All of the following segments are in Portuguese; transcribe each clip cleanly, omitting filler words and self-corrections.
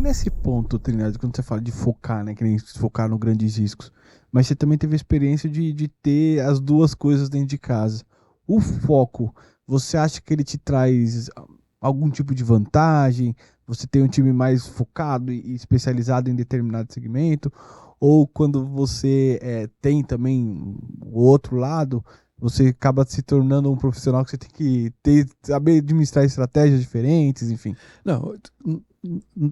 nesse ponto, Trindade, quando você fala de focar, né? Que nem focar no grandes riscos. Mas você também teve a experiência de ter as duas coisas dentro de casa. O foco, você acha que ele te traz algum tipo de vantagem? Você tem um time mais focado e especializado em determinado segmento? Ou quando você tem também o outro lado, você acaba se tornando um profissional que você tem que saber administrar estratégias diferentes, enfim. Não,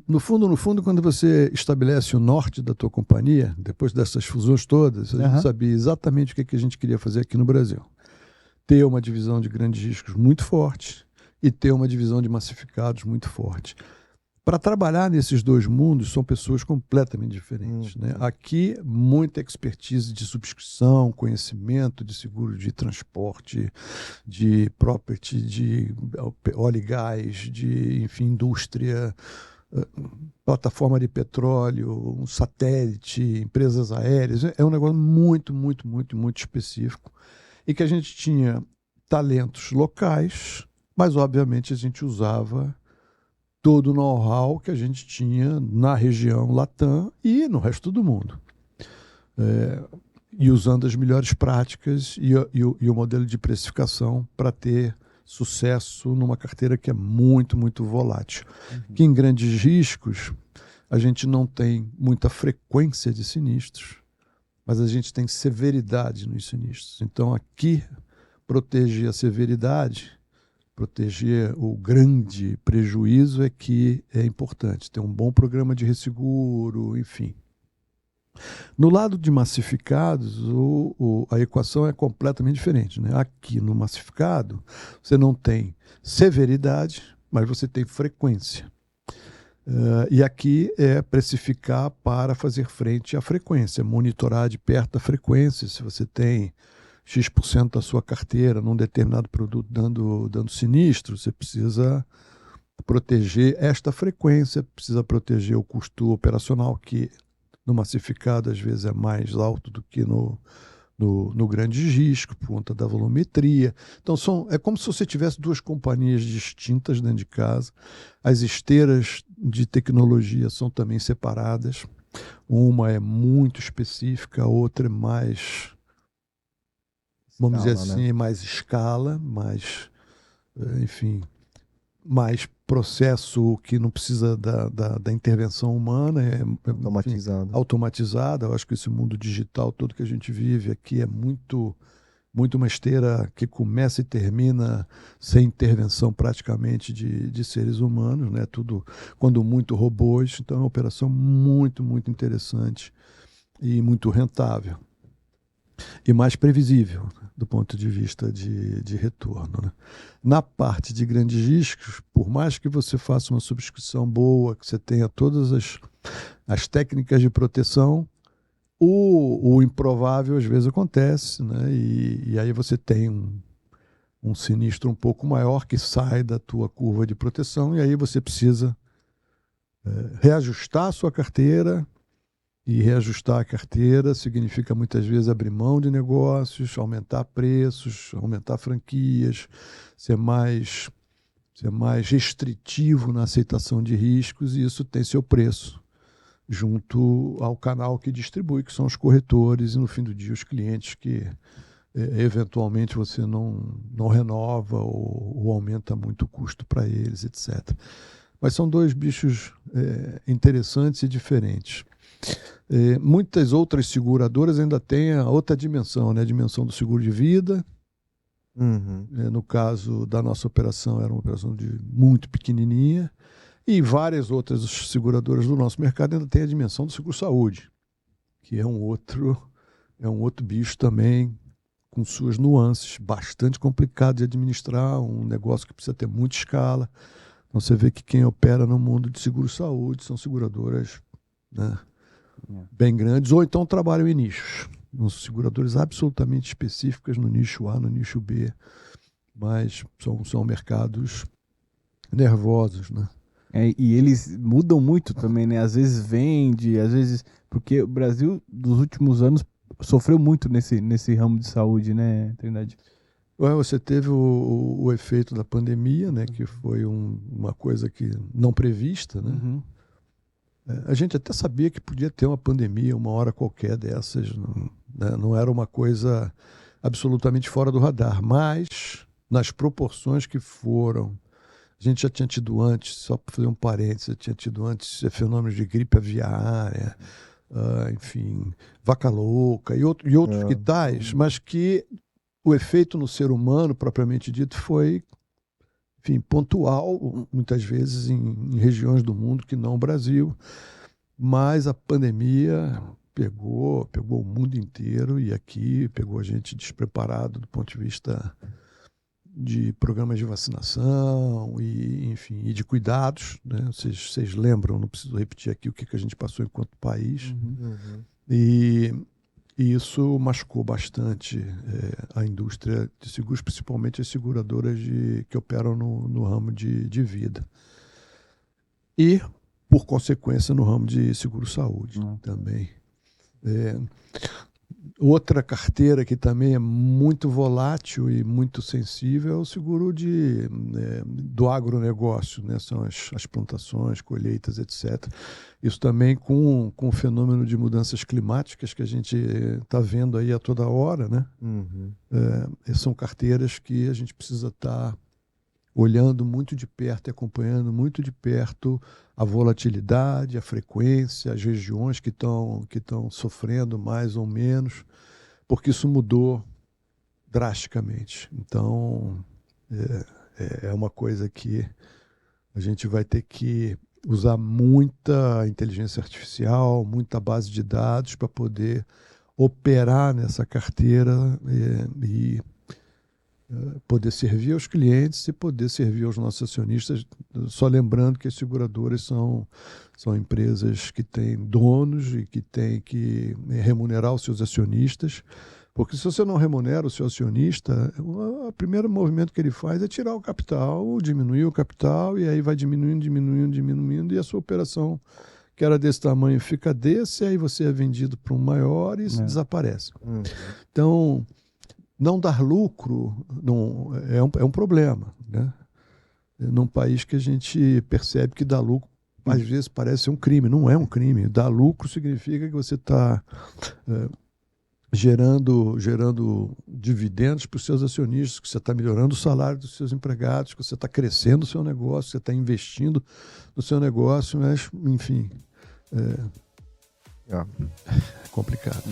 no fundo, quando você estabelece o norte da tua companhia, depois dessas fusões todas, a gente sabia exatamente o que a gente queria fazer aqui no Brasil. Ter uma divisão de grandes riscos muito forte e ter uma divisão de massificados muito forte. Para trabalhar nesses dois mundos, são pessoas completamente diferentes. Né? Aqui, muita expertise de subscrição, conhecimento de seguro de transporte, de property, de óleo e gás, de, enfim, indústria, plataforma de petróleo, um satélite, empresas aéreas. É um negócio muito, muito, muito, muito específico. E que a gente tinha talentos locais, mas, obviamente, a gente usava todo o know-how que a gente tinha na região Latam e no resto do mundo. E usando as melhores práticas e o modelo de precificação para ter sucesso numa carteira que é muito, muito volátil. Uhum. Que em grandes riscos, a gente não tem muita frequência de sinistros, mas a gente tem severidade nos sinistros. Então, aqui, proteger a severidade, proteger o grande prejuízo é que é importante. Ter um bom programa de resseguro, enfim. No lado de massificados, a equação é completamente diferente. Né? Aqui no massificado, você não tem severidade, mas você tem frequência. E aqui é precificar para fazer frente à frequência, monitorar de perto a frequência. Se você tem X% da sua carteira num determinado produto dando sinistro, você precisa proteger esta frequência, precisa proteger o custo operacional, que no massificado às vezes é mais alto do que no grande risco, por conta da volumetria. Então é como se você tivesse duas companhias distintas dentro de casa. As esteiras de tecnologia são também separadas. Uma é muito específica, a outra é mais, vamos dizer assim, né? Mais escala, mais, enfim, mais processo que não precisa da intervenção humana, automatizado. Enfim, automatizada. Eu acho que esse mundo digital todo que a gente vive aqui é muito uma esteira que começa e termina sem intervenção praticamente de seres humanos, né? Tudo, quando muito, robôs. Então é uma operação muito, muito interessante e muito rentável. E mais previsível, do ponto de vista de retorno. Né? Na parte de grandes riscos, por mais que você faça uma subscrição boa, que você tenha todas as técnicas de proteção, o improvável às vezes acontece, né? E aí você tem um sinistro um pouco maior que sai da tua curva de proteção, e aí você precisa reajustar a sua carteira. E reajustar a carteira significa muitas vezes abrir mão de negócios, aumentar preços, aumentar franquias, ser mais restritivo na aceitação de riscos, e isso tem seu preço junto ao canal que distribui, que são os corretores, e no fim do dia os clientes que eventualmente você não renova ou aumenta muito o custo para eles, etc. Mas são dois bichos interessantes e diferentes. Muitas outras seguradoras ainda têm a outra dimensão, né? A dimensão do seguro de vida. Uhum. No caso da nossa operação, era uma operação muito pequenininha. E várias outras seguradoras do nosso mercado ainda têm a dimensão do seguro-saúde, que é um outro bicho também, com suas nuances, bastante complicado de administrar, um negócio que precisa ter muita escala. Então você vê que quem opera no mundo de seguro-saúde são seguradoras, né, bem grandes, ou então trabalham em nichos. Seguradoras absolutamente específicas no nicho A, no nicho B, mas são mercados nervosos, né? E eles mudam muito também, né? Às vezes vende, às vezes... Porque o Brasil, dos últimos anos, sofreu muito nesse ramo de saúde, né, Trindade? Você teve o efeito da pandemia, né? Que foi uma coisa que não prevista, né? Uhum. A gente até sabia que podia ter uma pandemia uma hora qualquer dessas, né? Não era uma coisa absolutamente fora do radar, mas nas proporções que foram, a gente já tinha tido antes, só para fazer um parênteses, já tinha tido antes fenômenos de gripe aviária, enfim, vaca louca e outros que tais, mas que o efeito no ser humano, propriamente dito, foi, enfim, pontual, muitas vezes em regiões do mundo que não o Brasil, mas a pandemia pegou o mundo inteiro e aqui pegou a gente despreparado do ponto de vista de programas de vacinação e, enfim, e de cuidados, né? Vocês lembram, não preciso repetir aqui o que a gente passou enquanto país. E isso machucou bastante a indústria de seguros, principalmente as seguradoras que operam no ramo de vida. E, por consequência, no ramo de seguro-saúde também. Outra carteira que também é muito volátil e muito sensível é o seguro do agronegócio, né? São as plantações, colheitas, etc. Isso também com o fenômeno de mudanças climáticas que a gente está vendo aí a toda hora, né? São carteiras que a gente precisa estar olhando muito de perto e acompanhando muito de perto a volatilidade, a frequência, as regiões que estão sofrendo mais ou menos, porque isso mudou drasticamente. Então, é uma coisa que a gente vai ter que usar muita inteligência artificial, muita base de dados para poder operar nessa carteira e poder servir aos clientes e poder servir aos nossos acionistas, só lembrando que as seguradoras são empresas que têm donos e que têm que remunerar os seus acionistas, porque se você não remunera o seu acionista, o primeiro movimento que ele faz é tirar o capital, diminuir o capital, e aí vai diminuindo, e a sua operação, que era desse tamanho, fica desse, aí você é vendido para um maior e isso desaparece. Então, não dar lucro é um problema, né? Num país que a gente percebe que dar lucro, às vezes, parece ser um crime. Não é um crime. Dar lucro significa que você está gerando dividendos para os seus acionistas, que você está melhorando o salário dos seus empregados, que você está crescendo o seu negócio, que você está investindo no seu negócio, mas, enfim, é complicado.